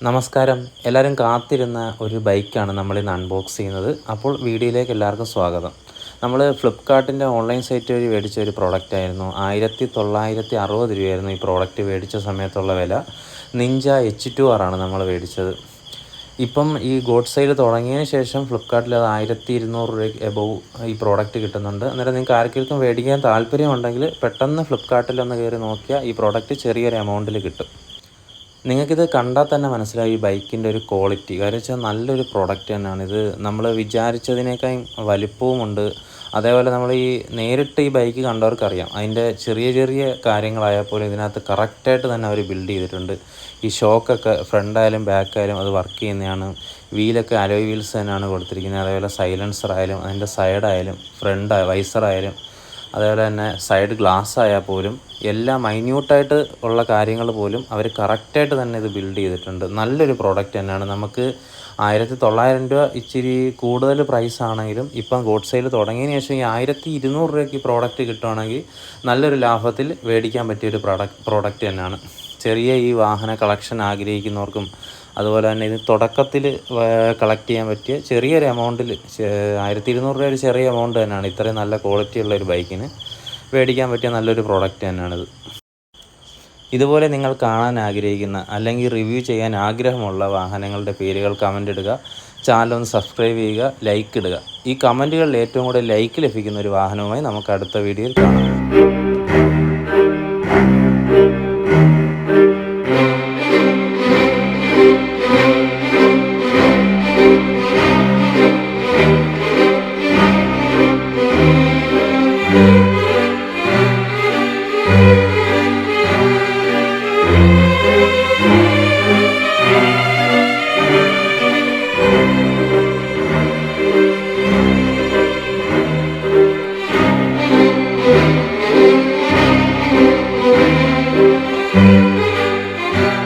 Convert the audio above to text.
നമസ്കാരം. എല്ലാവരും കാത്തിരുന്ന ഒരു ബൈക്കാണ് നമ്മളിന്ന് അൺബോക്സ് ചെയ്യുന്നത്. അപ്പോൾ വീഡിയോയിലേക്ക് എല്ലാവർക്കും സ്വാഗതം. നമ്മൾ ഫ്ലിപ്കാർട്ടിൻ്റെ ഓൺലൈൻ സൈറ്റ് വഴി മേടിച്ച ഒരു പ്രോഡക്റ്റായിരുന്നു. 1960 രൂപയായിരുന്നു ഈ പ്രോഡക്റ്റ് മേടിച്ച സമയത്തുള്ള വില. നിഞ്ച H2R ആണ് നമ്മൾ മേടിച്ചത്. ഇപ്പം ഈ ഗോഡ് സെയിൽ തുടങ്ങിയതിന് ശേഷം ഫ്ലിപ്കാർട്ടിൽ അത് 1200 രൂപയ്ക്ക് എബോവ് ഈ പ്രോഡക്റ്റ് കിട്ടുന്നുണ്ട്. അന്നേരം നിങ്ങൾക്ക് ആർക്കെങ്കിലും മേടിക്കാൻ താല്പര്യമുണ്ടെങ്കിൽ പെട്ടെന്ന് ഫ്ലിപ്കാർട്ടിലൊന്ന് കയറി നോക്കിയാൽ ഈ പ്രോഡക്റ്റ് ചെറിയൊരു എമൗണ്ടിൽ കിട്ടും. നിങ്ങൾക്കിത് കണ്ടാൽ തന്നെ മനസ്സിലാവും ഈ ബൈക്കിൻ്റെ ഒരു ക്വാളിറ്റി. കാര്യം വെച്ചാൽ നല്ലൊരു പ്രോഡക്റ്റ് തന്നെയാണ്. ഇത് നമ്മൾ വിചാരിച്ചതിനേക്കാളും വലിപ്പവുമുണ്ട്. അതേപോലെ നമ്മൾ ഈ നേരിട്ട് ഈ ബൈക്ക് കണ്ടവർക്കറിയാം അതിൻ്റെ ചെറിയ ചെറിയ കാര്യങ്ങളായാൽ പോലും ഇതിനകത്ത് കറക്റ്റായിട്ട് തന്നെ അവർ ബിൽഡ് ചെയ്തിട്ടുണ്ട്. ഈ ഷോക്കൊക്കെ ഫ്രണ്ടായാലും ബാക്കായാലും അത് വർക്ക് ചെയ്യുന്നതാണ്. വീലൊക്കെ അലോയ് വീൽസ് തന്നെയാണ് കൊടുത്തിരിക്കുന്നത്. അതേപോലെ സൈലൻസർ ആയാലും അതിൻ്റെ സൈഡായാലും ഫ്രണ്ട് വൈസറായാലും അതേപോലെ തന്നെ സൈഡ് ഗ്ലാസ് ആയാൽ പോലും എല്ലാം മൈന്യൂട്ടായിട്ട് ഉള്ള കാര്യങ്ങൾ പോലും അവർ കറക്റ്റായിട്ട് തന്നെ ഇത് ബിൽഡ് ചെയ്തിട്ടുണ്ട്. നല്ലൊരു പ്രോഡക്റ്റ് തന്നെയാണ്. നമുക്ക് 1900 രൂപ ഇച്ചിരി കൂടുതൽ പ്രൈസ് ആണെങ്കിലും ഇപ്പം ഗോഡ് സെയിൽ തുടങ്ങിയതിന് ശേഷം ഈ 1200 രൂപയ്ക്ക് ഈ പ്രോഡക്റ്റ് കിട്ടുകയാണെങ്കിൽ നല്ലൊരു ലാഭത്തിൽ മേടിക്കാൻ പറ്റിയൊരു പ്രോഡക്റ്റ് തന്നെയാണ്. ചെറിയ ഈ വാഹന കളക്ഷൻ ആഗ്രഹിക്കുന്നവർക്കും അതുപോലെ തന്നെ ഇത് തുടക്കത്തിൽ കളക്ട് ചെയ്യാൻ പറ്റിയ ചെറിയൊരു എമൗണ്ടിൽ 1200 രൂപ ഒരു ചെറിയ എമൗണ്ട് തന്നെയാണ്. ഇത്രയും നല്ല ക്വാളിറ്റി ഉള്ള ഒരു ബൈക്കിന് മേടിക്കാൻ പറ്റിയ നല്ലൊരു പ്രോഡക്റ്റ് തന്നെയാണിത്. ഇതുപോലെ നിങ്ങൾ കാണാൻ ആഗ്രഹിക്കുന്ന അല്ലെങ്കിൽ റിവ്യൂ ചെയ്യാൻ ആഗ്രഹമുള്ള വാഹനങ്ങളുടെ പേരുകൾ കമൻ്റ് ഇടുക. ചാനൽ ഒന്ന് സബ്സ്ക്രൈബ് ചെയ്യുക, ലൈക്ക് ഇടുക. ഈ കമൻറ്റുകളിൽ ഏറ്റവും കൂടുതൽ ലൈക്ക് ലഭിക്കുന്ന ഒരു വാഹനവുമായി നമുക്ക് അടുത്ത വീഡിയോയിൽ കാണാം.